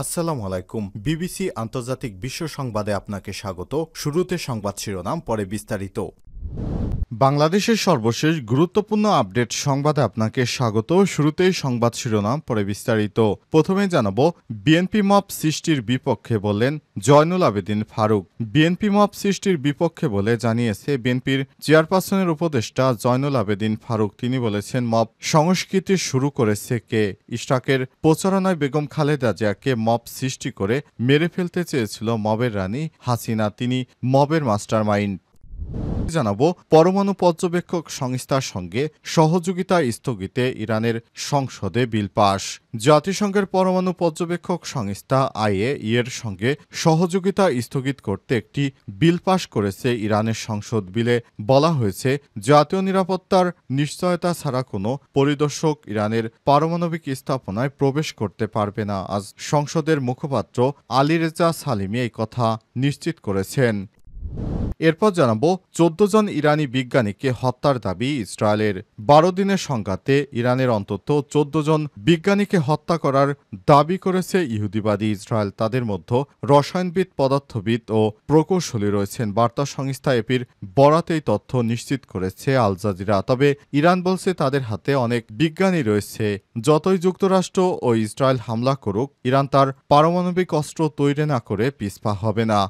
আসসালামু আলাইকুম। বিবিসি আন্তর্জাতিক বিশ্ব সংবাদে আপনাকে স্বাগত। শুরুতে সংবাদ শিরোনাম, পরে বিস্তারিত। বাংলাদেশের সর্বশেষ গুরুত্বপূর্ণ আপডেট সংবাদে আপনাকে স্বাগত। শুরুতেই সংবাদ শিরোনাম, পরে বিস্তারিত। প্রথমে জানাবো, বিএনপি মব সৃষ্টির বিপক্ষে বললেন জয়নুল আবেদিন ফারুক। বিএনপি মব সৃষ্টির বিপক্ষে বলে জানিয়েছে বিএনপির চেয়ারপারসনের উপদেষ্টা জয়নুল আবেদিন ফারুক। তিনি বলেছেন, মব সংস্কৃতি শুরু করেছে কে? ইশরাকের প্রচারণায় বেগম খালেদা জিয়াকে মব সৃষ্টি করে মেরে ফেলতে চেয়েছিল মবের রানী হাসিনা। তিনি মবের মাস্টারমাইন্ড। জানাবো, পরমাণু পর্যবেক্ষক সংস্থার সঙ্গে সহযোগিতা স্থগিতে ইরানের সংসদে বিল পাস। জাতিসংঘের পরমাণু পর্যবেক্ষক সংস্থা আইএইএ এর সঙ্গে সহযোগিতা স্থগিত করতে একটি বিল পাস করেছে ইরানের সংসদ। বিলে বলা হয়েছে, জাতীয় নিরাপত্তার নিশ্চয়তা ছাড়া কোনো পরিদর্শক ইরানের পারমাণবিক স্থাপনায় প্রবেশ করতে পারবে না। আজ সংসদের মুখপাত্র আলী রেজা সালিমি এই কথা নিশ্চিত করেছেন। এরপর জানাবো, 14 জন ইরানি বিজ্ঞানীকে হত্যার দাবি ইসরায়েলের। 12 দিনের সংঘাতে ইরানের অন্তত 14 জন বিজ্ঞানীকে হত্যা করার দাবি করেছে ইহুদিবাদী ইসরায়েল। তাদের মধ্যে রসায়নবিদ, পদার্থবিদ ও প্রকৌশলী রয়েছেন। বার্তা সংস্থা এপির বরাতে এই তথ্য নিশ্চিত করেছে আল জাজিরা। তবে ইরান বলছে তাদের হাতে অনেক বিজ্ঞানী রয়েছে। যতই যুক্তরাষ্ট্র ও ইসরায়েল হামলা করুক, ইরান তার পারমাণবিক অস্ত্র তৈরি না করে পিছপা হবে না।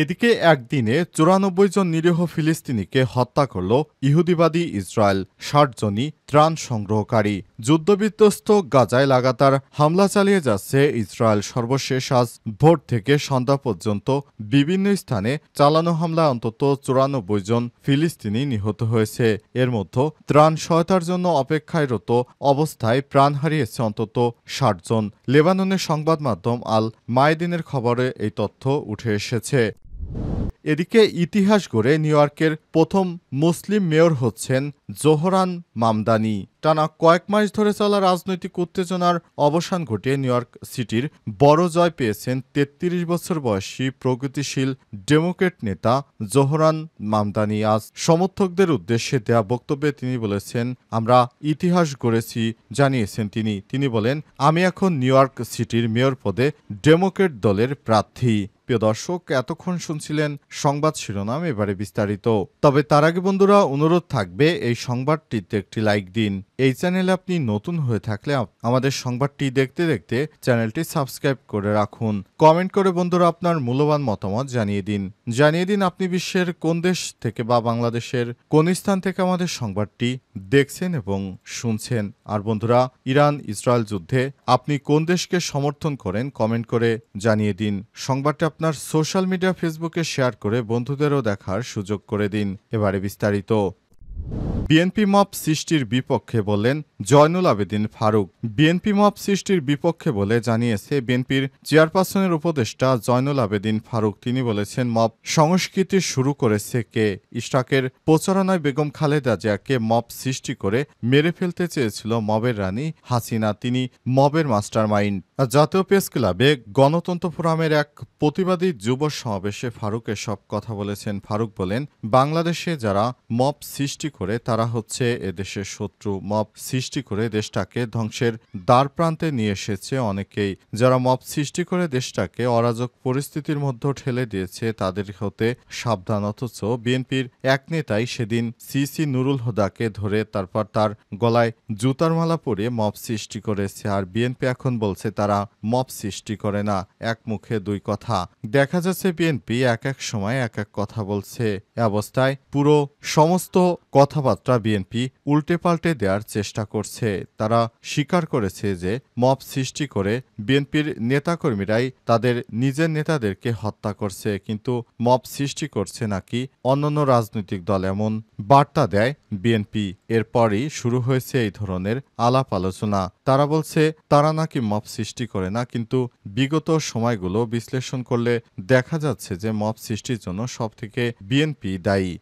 এদিকে একদিনে 94 জন নিরীহ ফিলিস্তিনিকে হত্যা করল ইহুদিবাদী ইসরায়েল। 60 জনই ত্রাণ সংগ্রহকারী। যুদ্ধবিধ্বস্ত গাজায় লাগাতার হামলা চালিয়ে যাচ্ছে ইসরায়েল। সর্বশেষ আজ ভোর থেকে সন্ধ্যা পর্যন্ত বিভিন্ন স্থানে চালানো হামলায় অন্তত 94 জন ফিলিস্তিনি নিহত হয়েছে। এর মধ্যে ত্রাণ সহায়তার জন্য অপেক্ষায়রত অবস্থায় প্রাণ হারিয়েছে অন্তত 60 জন। লেবাননের সংবাদ মাধ্যম আল মায়েদিনের খবরে এই তথ্য উঠে এসেছে। এদিকে ইতিহাস গড়ে নিউ ইয়র্কের প্রথম মুসলিম মেয়র হচ্ছেন জোহরান মামদানি। টানা কয়েক মাস ধরে চলা রাজনৈতিক উত্তেজনার অবসান ঘটিয়ে নিউ ইয়র্ক সিটির বড় জয় পেয়েছেন 33 বছর বয়সী প্রগতিশীল ডেমোক্রেট নেতা জোহরান মামদানি। আজ সমর্থকদের উদ্দেশ্যে দেয়া বক্তব্যে তিনি বলেছেন, আমরা ইতিহাস গড়েছি, জানিয়েছেন তিনি বলেন, আমি এখন নিউ ইয়র্ক সিটির মেয়র পদে ডেমোক্রেট দলের প্রার্থী। প্রিয় দর্শক, এতক্ষণ শুনছিলেন সংবাদ শিরোনাম, এবারে বিস্তারিত। তবে তার আগে বন্ধুরা, অনুরোধ থাকবে এই সংবাদটিতে একটি লাইক দিন। এই চ্যানেলে আপনি নতুন হয়ে থাকলে আমাদের সংবাদটি দেখতে দেখতে চ্যানেলটি সাবস্ক্রাইব করে রাখুন। কমেন্ট করে বন্ধুরা আপনার মূল্যবান মতামত জানিয়ে দিন আপনি বিশ্বের কোন দেশ থেকে বা বাংলাদেশের কোন স্থান থেকে আমাদের সংবাদটি দেখছেন এবং শুনছেন। আর বন্ধুরা, ইরান ইসরায়েল যুদ্ধে আপনি কোন দেশকে সমর্থন করেন কমেন্ট করে জানিয়ে দিন। সংবাদটি আপনার সোশ্যাল মিডিয়া ফেসবুকে শেয়ার করে বন্ধুদেরও দেখার সুযোগ করে দিন। এবারে বিস্তারিত। বিএনপি মব সৃষ্টির বিপক্ষে বললেন জয়নুল আবেদিন ফারুক। বিএনপি মব সৃষ্টির বিপক্ষে বলে জানিয়েছে বিএনপির চেয়ারপারসনের উপদেষ্টা জয়নুল আবেদিন ফারুক। তিনি বলেছেন, মব সংস্কৃতি শুরু করেছে কে? ইশরাকের প্রচারণায় বেগম খালেদা জিয়াকে মব সৃষ্টি করে মেরে ফেলতে চেয়েছিল মবের রানী হাসিনা। তিনি মবের মাস্টারমাইন্ড। জাতীয় প্রেস ক্লাবে গণতন্ত্র ফোরামের এক প্রতিবাদী যুব সমাবেশে ফারুক এসব কথা বলেছেন। ফারুক বলেন, বাংলাদেশে যারা মব সৃষ্টি করে তারা হচ্ছে এদেশের শত্রু। মব সৃষ্টি করে দেশটাকে ধ্বংসের দ্বার প্রান্তে নিয়ে এসেছে অনেকেই। যারা মব সৃষ্টি করে দেশটাকে অরাজক পরিস্থিতির মধ্যে ঠেলে দিয়েছে তাদের হতে সাবধান। অথচ বিএনপির এক নেতাই সেদিন সিসি নুরুল হুদাকে ধরে তারপর তার গলায় জুতার মালা পরিয়ে মব সৃষ্টি করেছে। আর বিএনপি এখন বলছে তারা মব সৃষ্টি করে না। এক মুখে দুই কথা। দেখা যাচ্ছে বিএনপি এক এক সময় এক এক কথা বলছে। এ অবস্থায় পুরো সমস্ত কথাবার্তা বিএনপি উল্টে পাল্টে দেওয়ার চেষ্টা করছে। তারা স্বীকার করেছে যে মব সৃষ্টি করে বিএনপির নেতাকর্মীরাই তাদের নিজের নেতাদেরকে হত্যা করছে, কিন্তু মব সৃষ্টি করছে নাকি অন্যান্য রাজনৈতিক দল, এমন বার্তা দেয় বিএনপি। এরপরই শুরু হয়েছে এই ধরনের আলাপ আলোচনা। তারা বলছে তারা নাকি মব সৃষ্টি করে না, কিন্তু বিগত সময়গুলো বিশ্লেষণ করলে দেখা যাচ্ছে যে মব সৃষ্টির জন্য সবথেকে বিএনপি দায়ী।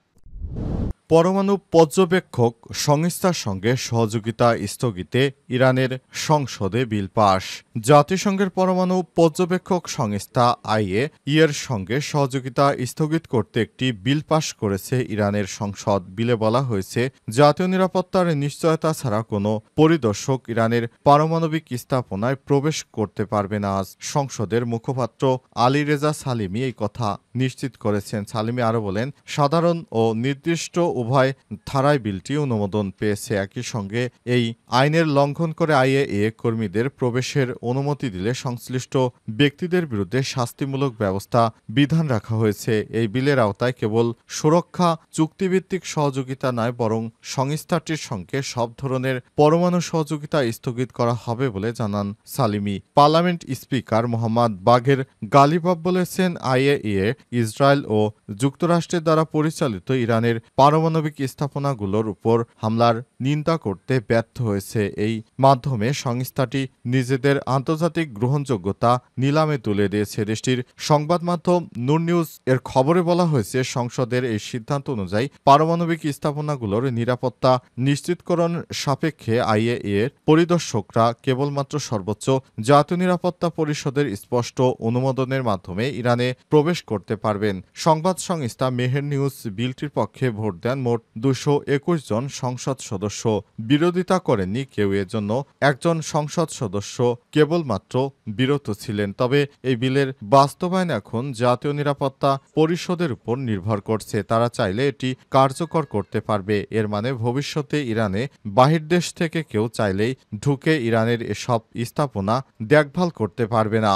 পরমাণু পর্যবেক্ষক সংস্থার সঙ্গে সহযোগিতা স্থগিতে ইরানের সংসদে বিল পাস। জাতিসংঘের পরমাণু পর্যবেক্ষক সংস্থা আইএইএর সঙ্গে সহযোগিতা স্থগিত করতে একটি বিল পাস করেছে ইরানের সংসদ। বিলে বলা হয়েছে, জাতীয় নিরাপত্তার নিশ্চয়তা ছাড়া কোনো পরিদর্শক ইরানের পারমাণবিক স্থাপনায় প্রবেশ করতে পারবে না। আজ সংসদের মুখপাত্র আলী রেজা সালিমি এই কথা নিশ্চিত করেছেন। সালিমি আরও বলেন, সাধারণ ও নির্দিষ্ট উভয় ধারায় বিলটি অনুমোদন পেয়েছে। একই সঙ্গে এই আইনের লঙ্ঘন করে আইএইএ কর্মীদের প্রবেশের অনুমতি দিলে সংশ্লিষ্ট ব্যক্তিদের বিরুদ্ধে শাস্তিমূলক ব্যবস্থা বিধান রাখা হয়েছে। এই বিলের আওতায় কেবল সুরক্ষা চুক্তিভিত্তিক সহযোগিতা নয়, বরং সংস্থাটির সঙ্গে সব ধরনের পরমাণু সহযোগিতা স্থগিত করা হবে বলে জানান সালিমি। পার্লামেন্ট স্পিকার মোহাম্মদ বাঘের গালিবাফ বলেছেন, আইএইএ ইসরায়েল ও যুক্তরাষ্ট্রের দ্বারা পরিচালিত ইরানের পারমাণবিক স্থাপনাগুলোর উপর হামলার নিন্দা করতে ব্যর্থ হয়েছে। এই মাধ্যমে সংস্থাটি নিজেদের আন্তর্জাতিক গ্রহণযোগ্যতা নিলামে তুলে দিয়েছে। দেশটির সংবাদ মাধ্যম নূর নিউজ এর খবরে বলা হয়েছে, সংসদের এই সিদ্ধান্ত অনুযায়ী পারমাণবিক স্থাপনাগুলোর নিরাপত্তা নিশ্চিতকরণ সাপেক্ষে আইএইএর পরিদর্শকরা কেবলমাত্র সর্বোচ্চ জাতীয় নিরাপত্তা পরিষদের স্পষ্ট অনুমোদনের মাধ্যমে ইরানে প্রবেশ করতে পারবেন। সংবাদ সংস্থা মেহের নিউজ বিলটির পক্ষে ভোট দেন মোট 221 জন সংসদ সদস্য। বিরোধিতা করেননি কেউ। এজন্য একজন সংসদ সদস্য কেবলমাত্র বিরত ছিলেন। তবে এই বিলের বাস্তবায়ন এখন জাতীয় নিরাপত্তা পরিষদের উপর নির্ভর করছে। তারা চাইলে এটি কার্যকর করতে পারবে। এর মানে ভবিষ্যতে ইরানে বাহিরদেশ থেকে কেউ চাইলেই ঢুকে ইরানের এসব স্থাপনা দেখভাল করতে পারবে না।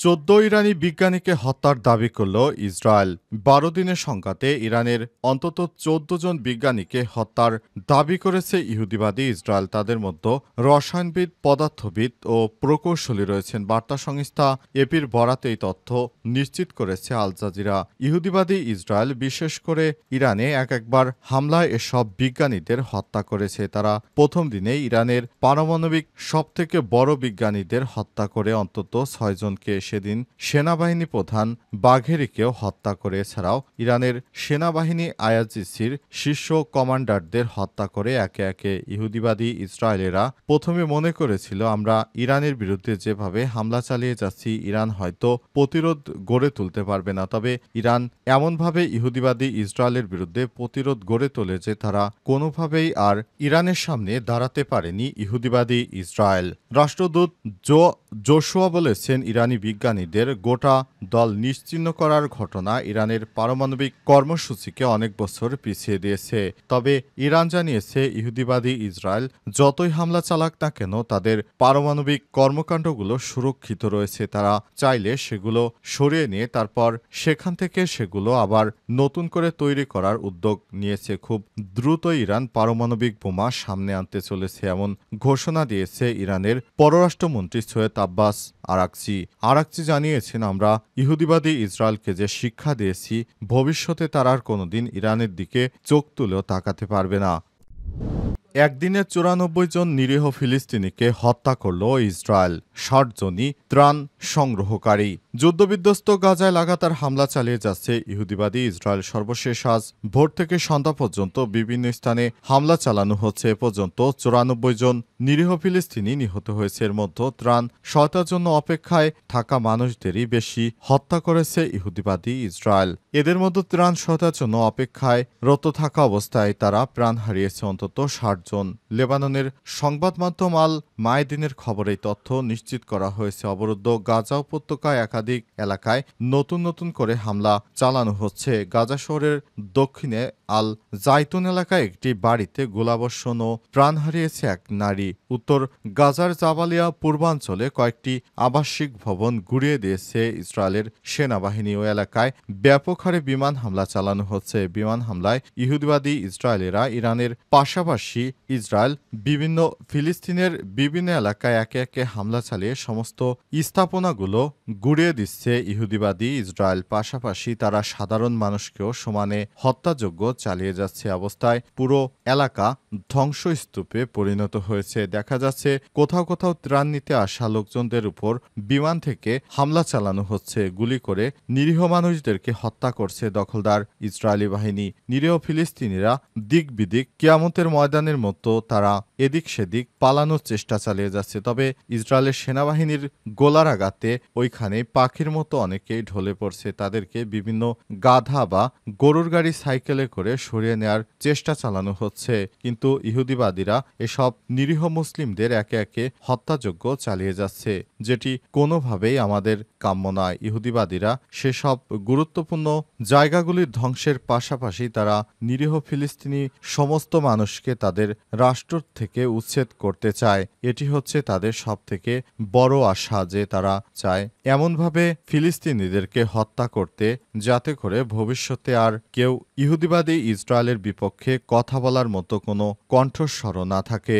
14 ইরানি বিজ্ঞানীকে হত্যার দাবি করল ইসরায়েল। 12 দিনের সংঘাতে ইরানের অন্তত 14 জন বিজ্ঞানীকে হত্যার দাবি করেছে ইহুদিবাদী ইসরায়েল। তাদের মধ্যে রসায়নবিদ, পদার্থবিদ ও প্রকৌশলী রয়েছেন। বার্তা সংস্থা এপির বরাতে এই তথ্য নিশ্চিত করেছে আল জাজিরা। ইহুদিবাদী ইসরায়েল বিশেষ করে ইরানে একবার হামলায় এসব বিজ্ঞানীদের হত্যা করেছে। তারা প্রথম দিনেই ইরানের পারমাণবিক সবথেকে বড় বিজ্ঞানীদের হত্যা করে অন্তত 6 জনকে। সেদিন সেনাবাহিনী প্রধান বাঘেরিকেও হত্যা করে। এছাড়াও ইরানের সেনাবাহিনী আইআরজিসির শীর্ষ কমান্ডারদের হত্যা করে একে একে। ইহুদিবাদী ইসরায়েলেরা প্রথমে মনে করেছিল, আমরা ইরানের বিরুদ্ধে যেভাবে হামলা চালিয়ে যাচ্ছি, ইরান হয়তো প্রতিরোধ গড়ে তুলতে পারবে না। তবে ইরান এমনভাবে ইহুদিবাদী ইসরায়েলের বিরুদ্ধে প্রতিরোধ গড়ে তোলে যে তারা কোনোভাবেই আর ইরানের সামনে দাঁড়াতে পারেনি ইহুদিবাদী ইসরায়েল। রাষ্ট্রদূত জোশুয়া বলেছেন, ইরানি বিজ্ঞানীদের গোটা দল নিশ্চিহ্ন করার ঘটনা ইরানের পারমাণবিক কর্মসূচিকে অনেক বছর পিছিয়ে দিয়েছে। তবে ইরান জানিয়েছে, ইহুদিবাদী ইসরায়েল যতই হামলা চালাক না কেন, তাদের পারমাণবিক কর্মকাণ্ডগুলো সুরক্ষিত রয়েছে। তারা চাইলে সেগুলো সরিয়ে নিয়ে তারপর সেখান থেকে সেগুলো আবার নতুন করে তৈরি করার উদ্যোগ নিয়েছে। খুব দ্রুত ইরান পারমাণবিক বোমা সামনে আনতে চলেছে, এমন ঘোষণা দিয়েছে ইরানের পররাষ্ট্রমন্ত্রী সৈয়দ আব্বাস আরাকচি জানিয়েছেন, আমরা ইহুদিবাদী ইসরায়েলকে যে শিক্ষা দিয়েছি, ভবিষ্যতে তারা আর কোনোদিন ইরানের দিকে চোখ তুলেও তাকাতে পারবে না। একদিনে 94 জন নিরীহ ফিলিস্তিনিকে হত্যা করল ইসরায়েল। 60 জনই ত্রাণ সংগ্রহকারী। যুদ্ধবিধ্বস্ত গাজায় লাগাতার হামলা চালিয়ে যাচ্ছে ইহুদিবাদী ইসরায়েল। সর্বশেষ আজ ভোর থেকে সন্ধ্যা পর্যন্ত বিভিন্ন স্থানে হামলা চালানো হচ্ছে। এ পর্যন্ত 94 জন নিরীহ ফিলিস্তিনি নিহত হয়েছে। এর মধ্যে ত্রাণ সহায়তার জন্য অপেক্ষায় থাকা মানুষদেরই বেশি হত্যা করেছে ইহুদিবাদী ইসরায়েল। এদের মধ্যে ত্রাণ সহায়তার জন্য অপেক্ষায় রত থাকা অবস্থায় তারা প্রাণ হারিয়েছে অন্তত 60 জন। লেবাননের সংবাদ মাধ্যম আল মায়দিনের খবরে এই তথ্য নিশ্চিত করা হয়েছে। অবরুদ্ধ গাজা উপত্যকায় একাধিক এলাকায় নতুন করে হামলা চালানো হচ্ছে। গাজা শহরের দক্ষিণে আল জাইতুন এলাকায় একটি বাড়িতে গোলাবর্ষণ ও প্রাণ হারিয়েছে এক নারী। উত্তর গাজার জাবালিয়া পূর্বাঞ্চলে কয়েকটি আবাসিক ভবন গুড়িয়ে দিয়েছে ইসরায়েলের সেনাবাহিনী। ও এলাকায় ব্যাপক হারে বিমান হামলা চালানো হচ্ছে। বিমান হামলায় ইহুদিবাদী ইসরায়েলেরা ইরানের পাশাপাশি ইসরায়েল বিভিন্ন ফিলিস্তিনের বিভিন্ন এলাকায় একে একে হামলা চালিয়ে সমস্ত স্থাপনাগুলো গুড়িয়ে দিচ্ছে ইহুদিবাদী ইসরায়েল, পাশাপাশি তারা সাধারণ মানুষকেও সমানে হত্যাযজ্ঞ চালিয়ে যাচ্ছে। অবস্থায় পুরো এলাকা ধ্বংসস্তূপে পরিণত হয়েছে। দেখা যাচ্ছে কোথাও কোথাও ত্রাণ নিতে আসা লোকজনদের উপর বিমান থেকে হামলা চালানো হচ্ছে, গুলি করে নিরীহ মানুষদেরকে হত্যা করছে দখলদার ইসরায়েলি বাহিনী। নিরীহ ফিলিস্তিনিরা দিক বিদিক কিয়ামতের ময়দানের মতো তারা এদিক সেদিক পালানোর চেষ্টা চালিয়ে যাচ্ছে। তবে ইসরায়েলের সেনাবাহিনীর গোলার আঘাতে ওইখানে পাখির মতো অনেকেই ঢলে পড়ছে। তাদেরকে বিভিন্ন গাধা বা গরুর গাড়ি সাইকেলে করে সরিয়ে নেয়ার চেষ্টা চালানো হচ্ছে। কিন্তু ইহুদিবাদীরা এসব নিরীহ মুসলিমদের একে একে হত্যাযজ্ঞ চালিয়ে যাচ্ছে, যেটি কোনোভাবেই আমাদের কাম্য নয়। ইহুদিবাদীরা সেসব গুরুত্বপূর্ণ জায়গাগুলির ধ্বংসের পাশাপাশি তারা নিরীহ ফিলিস্তিনি সমস্ত মানুষকে তাদের রাষ্ট্র থেকে উচ্ছেদ করতে চায়। এটি হচ্ছে তাদের সবথেকে বড় আশা, যে তারা চায় এমনভাবে ফিলিস্তিনিদেরকে হত্যা করতে যাতে করে ভবিষ্যতে আর কেউ ইহুদিবাদী ইসরায়েলের বিপক্ষে কথা বলার মতো কোনো কণ্ঠস্বরও না থাকে।